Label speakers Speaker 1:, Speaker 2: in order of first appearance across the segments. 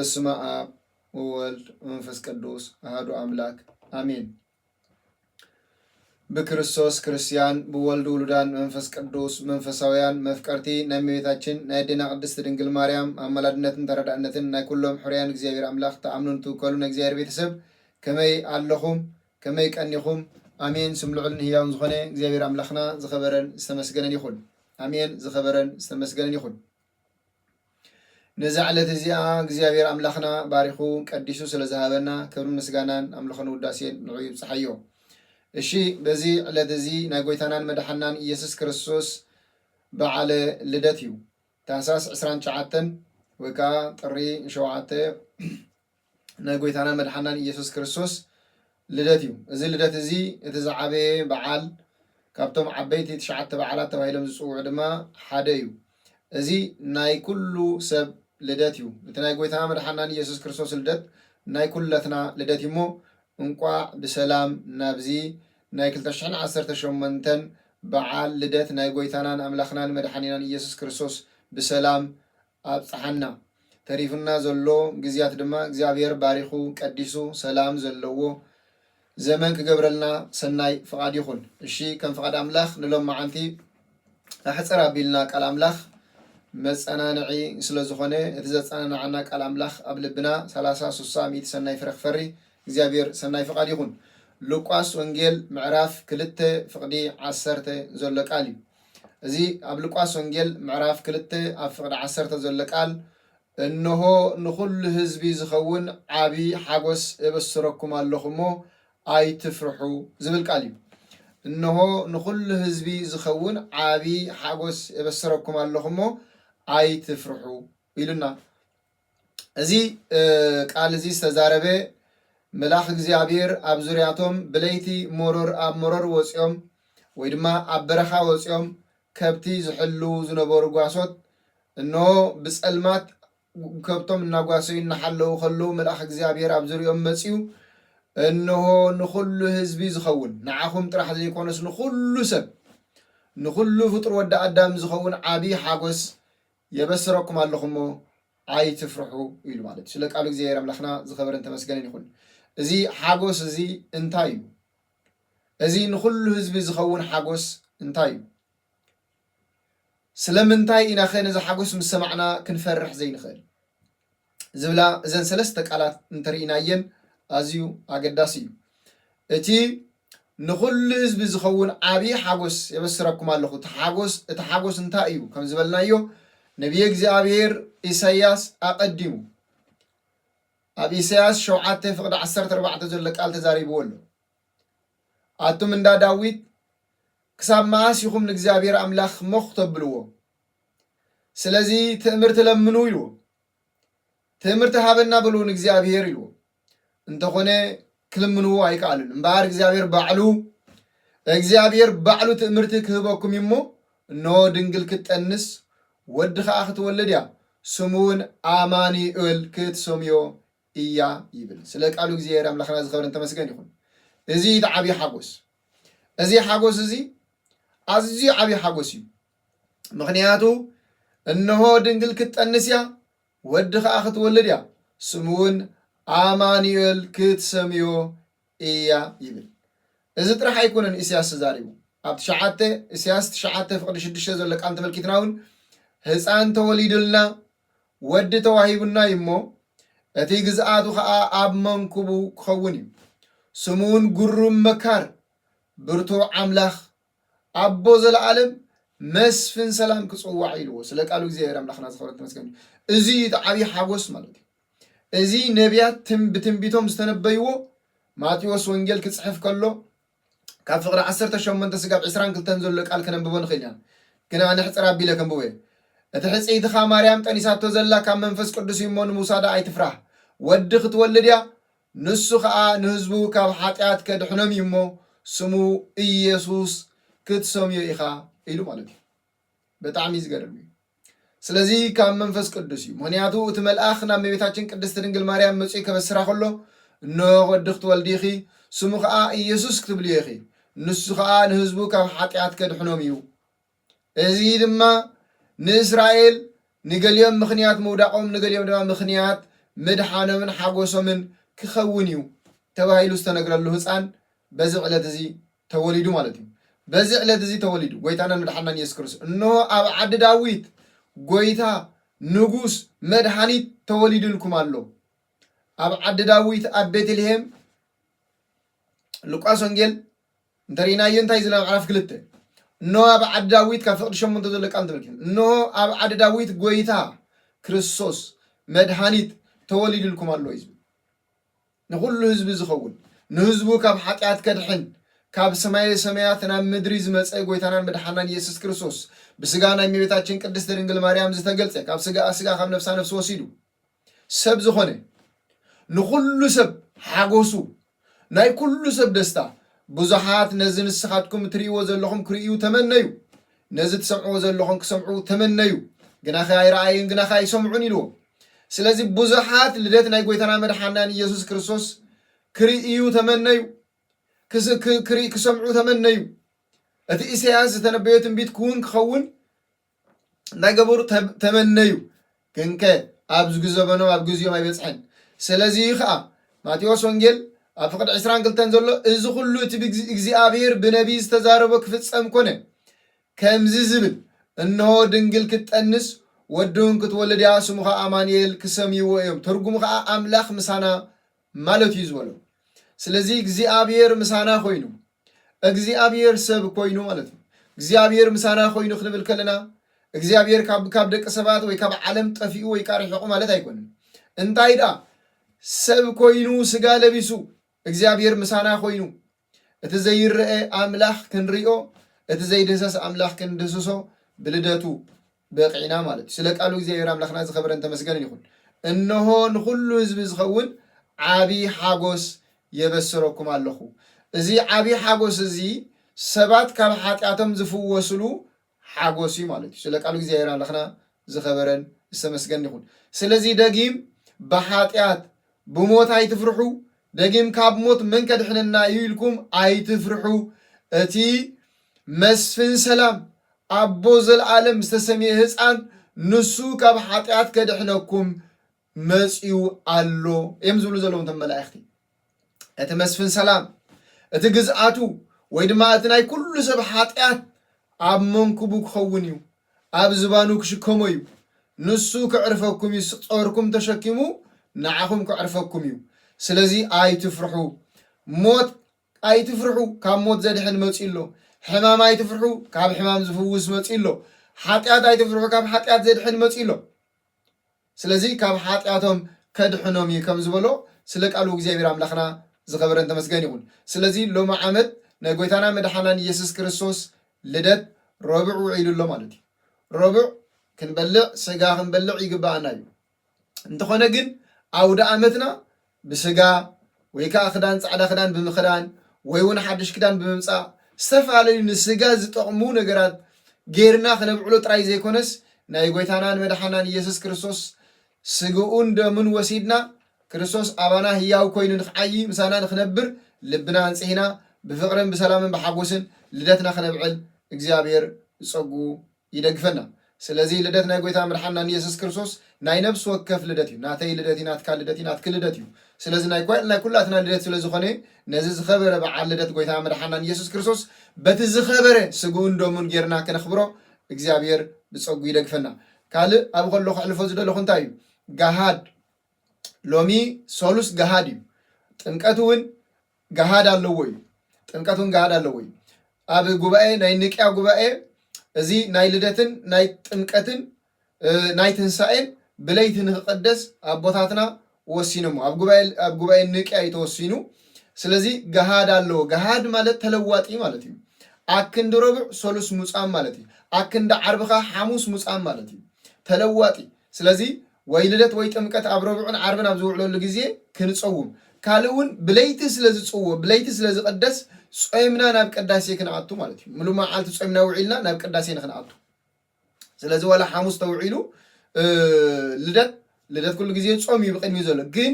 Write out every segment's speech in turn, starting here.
Speaker 1: በስመ አብ ወወልድ ወመንፈስ ቅዱስ አሐዱ አምላክ አሜን። በክርስቶስ ክርስቲያን በወልድ ውሉዳን መንፈስ ቅዱስ መንፈሳውያን መፍቀርቲ ናይ እመቤታችን ናይ አዴና ቅድስት ድንግል ማርያም አማላድነትን ተረዳእነትን ናይ ኩሎም ሕርያን እግዚአብሔር አምላክ ተአምኑን ትውከሉ ናይ እግዚአብሔር ቤተሰብ ከመይ ኣለኹም ከመይ ቀኒኹም አሜን። ስምልዑልን ህያውን ዝኾነ እግዚአብሔር አምላክና ዝኸበረን ዝተመስገነን ይኹን። አሜን። ዝኸበረን ዝተመስገነን ይኹን። ነዛዕለት እዚኣ እግዚአብሔር አምላክና ባሪኹ ቀዲሱ ስለዝሃበና ክብሪ ምስጋናን አምልኾን ውዳሴን ንዑ ይብፅሓዮ። እሺ በዚ ዕለት እዚ ናይ ጎይታናን መድሓናን ኢየሱስ ክርስቶስ በዓለ ልደት እዩ። ታህሳስ 29 ወይ ከዓ ጥሪ 7 ናይ ጎይታናን መድሓናን ኢየሱስ ክርስቶስ ልደት እዩ። እዚ ልደት እዚ እቲ ዝዓበየ በዓል ካብቶም ዓበይቲ 9 በዓላት ተባሂሎም ዝፅውዑ ድማ ሓደ እዩ። እዚ ናይ ኩሉ ሰብ ልደት እዩ። እቲ ናይ ጎይታና መድሓናን ኢየሱስ ክርስቶስ ልደት ናይ ኩለትና ልደት እሞ እንቋዕ ብሰላም ናብዚ ናይ 2018 በዓል ልደት ናይ ጎይታናን አምላክናን መድሓኒናን ኢየሱስ ክርስቶስ ብሰላም አብፅሓና። ተሪፉና ዘሎ ግዝያት ድማ እግዚአብሔር ባሪኹ ቀዲሱ ሰላም ዘለዎ ዘመን ክገብረልና ሰናይ ፍቃድ ይኹን። እሺ ከም ፍቃድ አምላክ ንሎም መዓንቲ ኣሕፅር ኣቢልና ቃል አምላክ መፀናንዒ ስለ ዝኾነ እቲ ዘፀናንዓና ቃል አምላክ ኣብ ልብና 30-60 ሰናይ ፍረ ክፈሪ እግዚአብሔር ሰናይ ፍቃድ ይኹን። ሉቃስ ወንጌል ምዕራፍ 2 ፍቅዲ 10 ዘሎ ቃል እዩ። እዚ ኣብ ሉቃስ ወንጌል ምዕራፍ 2 ኣብ ፍቅዲ 10 ዘሎ ቃል እነሆ ንኩሉ ህዝቢ ዝኸውን ዓብይ ሓጎስ እበስረኩም ኣለኹሞ ኣይትፍርሑ ዝብል ቃል እዩ። እነሆ ንኩሉ ህዝቢ ዝኸውን ዓብይ ሓጎስ እበስረኩም ኣለኹሞ ኣይትፍርሑ ኢሉና። እዚ ቃል እዚ ዝተዛረበ መልአክ እግዚአብሔር ኣብ ዙርያቶም ብለይቲ ሞሮር ኣብ ሞሮር ወፂኦም ወይ ድማ ኣብ በረኻ ወፂኦም ከብቲ ዝሕሉ ዝነበሩ ጓሶት እነሆ ብፀልማት ከብቶም እናጓሰዩ እናሓለዉ ከለዉ መልአክ እግዚአብሔር ኣብ ዙርዮም መፂኡ እነሆ ንኩሉ ህዝቢ ዝኸውን ንዓኹም ጥራሕ ዘይኮነስ ንኩሉ ሰብ ንኩሉ ፍጡር ወዲ አዳም ዝኸውን ዓብይ ሓጎስ የበስረኩም ኣለኹሞ ኣይትፍርሑ ኢሉ ማለት ስለ ቃሉ እግዚአብሔር አምላክና ዝኸበረን ተመስገነን ይኹን። እዚ ሓጎስ እዚ እንታይ እዩ? እዚ ንኩሉ ህዝቢ ዝኸውን ሓጎስ እንታይ እዩ? ስለምንታይ ኢና ኸ ነዚ ሓጎስ ምስ ሰማዕና ክንፈርሕ ዘይንኽእል ዝብላ እዘን ሰለስተ ቃላት እንተርኢናየን ኣዝዩ ኣገዳሲ እዩ። እቲ ንኩሉ ህዝቢ ዝኸውን ዓብይ ሓጎስ የበስረኩም ኣለኹ እቲ ሓጎስ እንታይ እዩ ከም ዝበልናዮ ነቢየ እግዚአብሔር ኢሳያስ ኣቀዲሙ ኣብ ኢሳያስ 7 ፍቅዲ 14 ዘሎ ቃል ተዛሪብዎ ኣሎ። ኣቱም እንዳ ዳዊት ክሳብ መዓስ ኢኹም ንእግዚአብሔር አምላክ ሞኽ ተብልዎ፣ ስለዚ ትእምርቲ ለምኑ ኢልዎ፣ ትእምርቲ ሃበና በልዎ ንእግዚአብሔር ኢልዎ። እንተኾነ ክልምንዎ ኣይከኣሉን እምበር እግዚአብሔር ባዕሉ ትእምርቲ ክህበኩም እሞ እነሆ ድንግል ክትጠንስ ወዲ ከዓ ክትወልድ እያ ስሙውን ኣማኒኤል ክትሰምዮ እያ ይብል። ስለ ቃሉ እግዚአብሔር አምላክና ዝኸበረን ተመስገን ይኹን። እዚ ዓብይ ሓጎስ እዚ ሓጎስ እዚ ኣዝዩ ዓብይ ሓጎስ እዩ። ምክንያቱ እነሆ ድንግል ክትጠንስ እያ ወዲ ከዓ ክትወልድ እያ ስሙውን ኣማኒኤል ክትሰምዮ እያ ይብል። እዚ ጥራሕ ኣይኮነን ኢሳያስ ተዛሪቡ ኣብ ኢሳያስ 9 ፍቅዲ 6 ዘሎ ቃል ተመልኪትና እውን ህፃን ተወሊዱልና ወዲ ተዋሂቡና እሞ እቲ ግዝኣቱ ከዓ ኣብ መንኩቡ ክኸውን እዩ ስሙውን ጉሩም መካር ብርቱዕ አምላክ ኣቦ ዘለዓለም መስፍን ሰላም ክፅዋዕ ኢልዎ። ስለ ቃሉ እግዚአብሔር አምላክና ዝኸበረን ተመስገን። እዚ ዓብይ ሓጎስ ማለት እዩ። እዚ ነቢያት ብትንቢቶም ዝተነበይዎ ማቴዎስ ወንጌል ክፅሕፍ ከሎ ካብ ፍቅሪ 18 ስጋብ 22 ዘሎ ቃል ከነንብቦ ንኽእል ኢና። ግን ኣነ ሕፅር ኣቢለ ከንብቦ እየ። እቲ ሕፅይትኻ ማርያም ጠኒሳቶ ዘላ ካብ መንፈስ ቅዱስ እሞ ንምውሳዳ ኣይትፍራህ ወዲ ክትወልድ እያ ንሱ ከዓ ንህዝቡ ካብ ሓጢአት ከድሕኖም እሞ ስሙ ኢየሱስ ክትሰምዮ ኢኻ ኢሉ ማለት እዩ። ብጣዕሚ ዝገርም እዩ። ስለዚ ካብ መንፈስ ቅዱስ እዩ። ምክንያቱ እቲ መልአክ ናብ እመቤታችን ቅድስቲ ድንግል ማርያም መፅኡ ከበስራ ከሎ እነሆ ወዲ ክትወልዲ ኢኺ ስሙ ከዓ ኢየሱስ ክትብልዮ ኢኺ ንሱ ከዓ ንህዝቡ ካብ ሓጢአት ከድሕኖም እዩ። እዚ ድማ ንእስራኤል ንገሊኦም ምክንያት ምውዳቆም ንገሊኦም ድማ ምክንያት مدحانمن حاغوسمن كخونيو تبايلو استنغرلو هصان بزي علت زي توليدو مالتي بزي علت زي توليدو غويتانا مدحنا يسكرس انه اب عد داويت غويتا نغوس مدحانيت توليدو لكم الله اب عد داويت اب بيتلهم لوقاس وانجيل انترينا ينتاي زلا عرف كلته انه اب عد داويت كفقد شمنت زلق قال تبكي انه اب عد داويت غويتا ክርስቶስ መድኃኒት ተወሊድልኩም ኣሎ እዩ ንኹሉ ህዝቢ ዝኸውን ንህዝቡ ካብ ኃጢአት ከድሕን ካብ ሰማይ ሰማያት ናብ ምድሪ ዝመጸ ጎይታናን መድኃናን ኢየሱስ ክርስቶስ ብስጋና እመቤታችን ቅድስት ድንግል ማርያም ዝተገልጸ ካብ ስጋ ስጋ ካብ ነፍሳ ነፍስ ወሲዱ ሰብ ዝኾነ ንኹሉ ሰብ ሓጎሱ ናይ ኩሉ ሰብ ደስታ ብዙሓት ነዚ ንስኻትኩም ትርእይዎ ዘለኹም ክርእዩ ተመነዩ ነዚ ትሰምዕዎ ዘለኹም ክሰምዑ ተመነዩ ግናኸ አይራአይን ግናኸ አይሰምዑን ኢልዎ ስለዚህ ብዙሓት ልደት ናይ ጎይታና መድኃናን ኢየሱስ ክርስቶስ ክርእዩ ተመነዩ ክሰምዑ ተመነዩ እቲ ኢሳያስ ዝተነበየ ትንቢት ክውን ክኸውን እንዳገበሩ ተመነዩ ግንከ ኣብ ዝግዘበኖም ኣብ ግዚኦም ኣይበጽሐን ስለዚህ ከዓ ማቴዎስ ወንጌል ኣብ ፍቅድ 22 ዘሎ እዚ ኩሉ እቲ እግዚአብሔር ብነቢይ ዝተዛረበ ክፍጸም ኮነ ከምዚ ዝብል እነሆ ድንግል ክትጠንስ ወድውን ክትወልድ ያ ስሙኻ አማኑኤል ክሰምይዎ እዮም ትርጉሙ ከዓ አምላኽ ምሳና ማለት እዩ ዝበሎ ስለዚህ እግዚአብሔር ምሳና ኮይኑ እግዚአብሔር ሰብ ኮይኑ ማለት ነው እግዚአብሔር ምሳና ኮይኑ ክንብል ከለና እግዚአብሔር ካብ ደቂ ሰባት ወይ ካብ ዓለም ጠፊኡ ወይ ቃርሕቁ ማለት አይኮንም እንታይ ዳ ሰብ ኮይኑ ስጋ ለቢሱ እግዚአብሔር ምሳና ኮይኑ እቲ ዘይርአ አምላኽ ክንሪኦ እቲ ዘይደሰስ አምላኽ ክንደሰሶ ብልደቱ በቂና ማለት ስለ ቃሉ እግዚአብሔር አምላኽና ዝኸበረን ተመስገን ይሁን እነሆ ንኹሉ ህዝብ ዝኸውን ዓቢ ሓጎስ የበስረኩም ኣለኹ እዚ ዓቢ ሓጎስ እዚ ሰባት ካብ ኃጢአቶም ዝፍወስሉ ሓጎስ ማለት ስለ ቃሉ እግዚአብሔር አምላኽና ዝኸበረን ተመስገን ይሁን ስለዚህ ደጊም በኃጢአት ብሞት አይትፍርሑ ደጊም ካብ ሞት ምን ከድሕነና ይልኩም አይትፍርሑ እቲ መስፍን ሰላም አቦ ዘለዓለም ዝተሰሚየ ህፃን ንሱ ካብ ኃጢአት ከድሕነኩም መጽኡ ኣሎ እዮም ዝብሉ ዘለዎም ተመላእኽቲ እቲ መስፍን ሰላም እቲ ግዝአቱ ወይ ድማ እቲ ናይ ኩሉ ሰብ ኃጢአት ኣብ መንኩቡ ክኸውን እዩ ኣብ ዝባኑ ክሽከሞ እዩ ንሱ ክዕርፈኩም እዩ ጾርኩም ተሸኪሙ ንዓኹም ክዕርፈኩም እዩ ስለዚህ አይትፍርሑ ሞት አይትፍርሑ ካብ ሞት ዘድሕን መጽኡ ኣሎ حمام አይትፍርሑ ካብ حمام ዝፍውስ መጽኢሎ ኃጢአት አይትፍርሑ ካብ ኃጢአት ዘድሕን መጽኢሎ ስለዚህ ካብ ኃጢአቶም ከድሕኖም ከም ዝበሎ ስለ ቃሉ እግዚአብሔር አምላኽና ዝኸበረን ተመስገን ይሁን ስለዚህ ሎማ ዓመት ናይ ጎይታና መድኃናን ኢየሱስ ክርስቶስ ልደት ረቡዕ ውዒሉሎ ማለት እዩ ረቡዕ ክንበልዕ ስጋ ክንበልዕ ይግባአና እዩ እንተኾነ ግን አውደ ዓመትና ብስጋ ወይ ከዓ ክዳን ጻዕዳ ክዳን ብምኽዳን ወይ እውን ሓድሽ ክዳን ብምምጻእ استفعلوا نسجا زتقمو نجارات غيرنا خنبعلو تراي زيكونس ناي غويتانان مدحنان يسوع كريستوس سجون دمن وسيدنا كريستوس أبانا هياو كوينو نخعي مسانا نخنبر لبنا نسينا بفقرن بسلام بحقوسن لدتنا خنبعل እግዚአብሔር ጸጉ ይደግፈና ስለዚህ ልደት ናይ ጎይታ መድኃኒታችን ኢየሱስ ክርስቶስ ናይ ነፍስ ወከፍ ልደት እዩ ናተይ ልደት ናትካ ልደት ናትክ ልደት እዩ ስለዚህ ናይ ኩላትና ልደት ስለዝኾነ ነዚ ዝኸበረ በዓል ልደት ጎይታ መድኃኒታችን ኢየሱስ ክርስቶስ በቲ ዝኸበረ ስጉን ደሙን ጌርና ከነኽብሮ እግዚአብሔር ብጸጉ ይደግፈና ካልእ ኣብ ከለኹ ሕልፎ ዝደለኹ እንታይ እዩ ጋሃድ ሎሚ ሶሉስ ጋሃድ እዩ ጥምቀቱን ጋሃድ ኣለዎ እዩ ጥምቀቱን ጋሃድ ኣለዎ እዩ ኣብ ጉባኤ ናይ ንቅያ ጉባኤ እዚ ናይ ልደትን ናይ ጥምቀትን ናይ ትንሳኤን ብለይቲ ንኽቀደስ ኣቦታትና ወሲኖም ኣብ ጉባኤ ንቅያ ይተወሲኑ ስለዚህ ጋሃድ ኣለዎ ጋሃድ ማለት ተለዋጢ ማለት እዩ ኣክንዲ ረቡዕ ሶሉስ ሙጻም ማለት እዩ ኣክንዲ ዓርብኻ ሐሙስ ሙጻም ማለት እዩ ተለዋጢ ስለዚህ ወይ ልደት ወይ ጥምቀት ኣብ ረቡዕን ዓርብን ኣብ ዝውዕለሉ ግዜ ክንጸውም ካልኡን ብለይቲ ስለዝጽዎ ብለይቲ ስለዝቀደስ ጾይምና ናብ ቅዳሴ ክንኣቱ ማለት እዩ ሙሉ መዓልቲ ጾይምና ውዒልና ናብ ቅዳሴ ንኽንኣቱ ስለዚህ ወላ ሐሙስ ተውዒሉ ልደት ኩሉ ግዜ ጾም እዩ ብቅድሚ ዘሎ ግን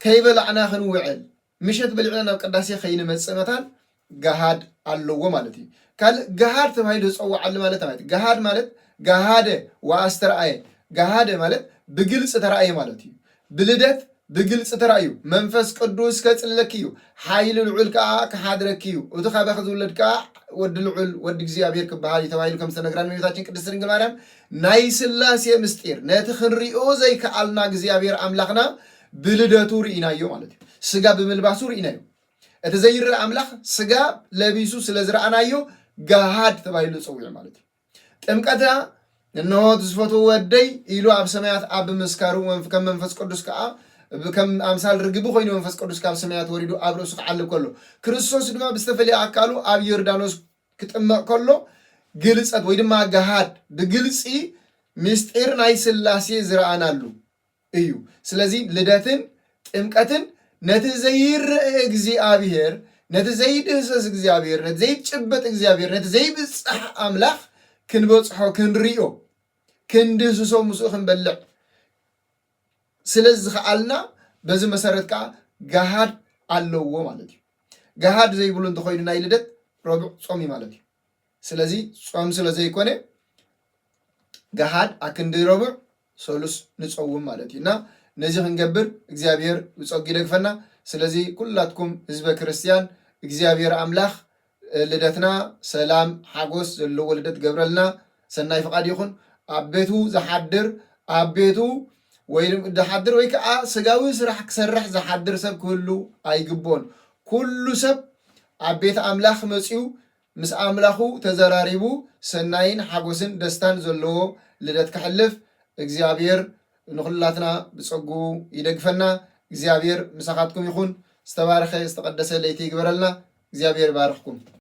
Speaker 1: ከይበላዕና ክንውዕል ምሸት በልዕና ናብ ቅዳሴ ከይንመጽእ ጋሃድ ኣለዎ ማለት እዩ ካል ጋሃድ ተባሂሉ ዝጽዋዓሉ ማለት ጋሃድ ማለት ጋሃደ ወአስተርአየ ጋሃደ ማለት ብግልጽ ተራእየ ማለት እዩ بلدت بقلص ترأيو منفس قدوس كتلكيو حايل العل كا كحادركيو وتخا باخذ ولد كا ود العل ود እግዚአብሔር كبهالي تبايلو كم سنغران ميوتاچن ቅድስት ድንግል ማርያም ናይ ስላሴ ምስጢር ነቲ ክንሪኦ ዘይከኣልና እግዚአብሔር አምላኽና ብልደቱ ርኢናዮ ማለት እዩ ስጋ ብምልባሱ ርኢናዮ እቲ ዘይርአ አምላኽ ስጋ ለቢሱ ስለዝረአናዮ ጋሃድ ተባይሉ ጽውዕ ማለት እዩ ጥምቀታ እነሆ ዝፈቱ ወደይ ኢሉ ኣብ ሰማያት ኣብ መስካሩ ከም መንፈስ ቅዱስ ከኣ ከም አምሳል ርግብ ኮይኑ መንፈስ ቅዱስ ካብ ሰማያት ወሪዱ ኣብ ርእሱ ክዓልብ ከሎ ክርስቶስ ድማ ብዝተፈልየ አካሉ ኣብ ዮርዳኖስ ክጥመቕ ከሎ ግልጸት ወይ ድማ ጋሃድ ብግልጺ ምስጢር ናይ ስላሴ ዝረአናሉ እዩ ስለዚ ልደትን ጥምቀትን ነቲ ዘይርአ እግዚአብሔር ነቲ ዘይድህሰስ እግዚአብሔር ነቲ ዘይጭበጥ እግዚአብሔር ነቲ ዘይብጽሕ አምላኽ ክንበጽሖ ክንሪኦ ክንድህስሶ ምስኡ ክንበልዕ ስለዚህ ከአልና በዚህ መሰረት ካ ጋሃድ አለዎ ማለት እዩ ጋሃድ ዘይብሉ እንተኮይኑ ናይ ልደት ረቡዕ ጾም ማለት እዩ ስለዚህ ጾም ስለዘይኮነ ጋሃድ አክንዲ ረቡዕ ሶሉስ ንጾም ማለት እዩና ነዚህ ክንገብር እግዚአብሔር ብጸጊ ደግፈና ስለዚህ ኩላትኩም ህዝበ ክርስቲያን እግዚአብሔር አምላኽ ልደትና ሰላም ሓጎስ ዘለዎ ልደት ገብረልና ሰናይ ፍቃድ ይኹን አቤቱ ዘሓድር አቤቱ ወይ ደሓድር ወይ ከዓ ስጋዊ ስራሕ ክሰርሕ ዘሓድር ሰብ ክህሉ ኣይግቦን ኩሉ ሰብ አቤት አምላኽ መጺኡ ምስ አምላኹ ተዘራሪቡ ሰናይን ሓጎስን ደስታን ዘለዎ ልደት ክሕልፍ እግዚአብሔር ንኹላትና ብጸጉ ይደግፈና እግዚአብሔር ምሳኻትኩም ይኹን ዝተባረኸ ዝተቀደሰ ለይቲ ይግበረልና እግዚአብሔር ይባርኽኩም